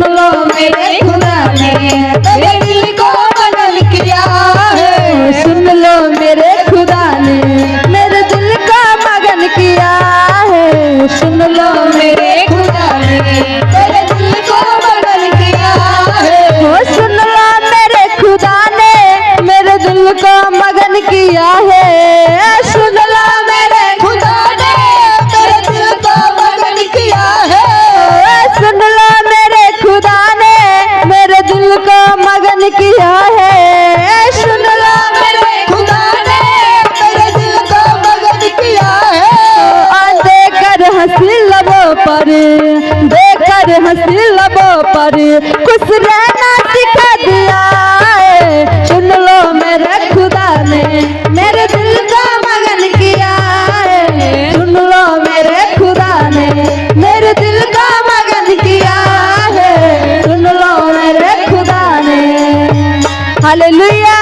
लो मेरे खुदा ने मेरे दिल को मगन किया है। सुन लो मेरे खुदा ने मेरे दिल का मगन किया है। सुन लो मेरे खुदा ने मेरे दिल को मगन किया है। सुन लो मेरे खुदा ने मेरे दिल को मगन किया है। सुन लो मेरे खुदा ने मेरे दिल को मगन किया है। सुन लो मेरे खुदा ने मेरे दिल को मगन किया है। सुन लो मेरे खुदा ने मेरे दिल को मगन किया है। देकर हंसी लबों पर खुश रहना सिखा दिया है। सुन लो मेरे खुदा ने मेरे दिल का मगन किया है। सुन लो मेरे खुदा ने मेरे दिल का मगन किया है। सुन लो मेरे खुदा ने। हालेलुया।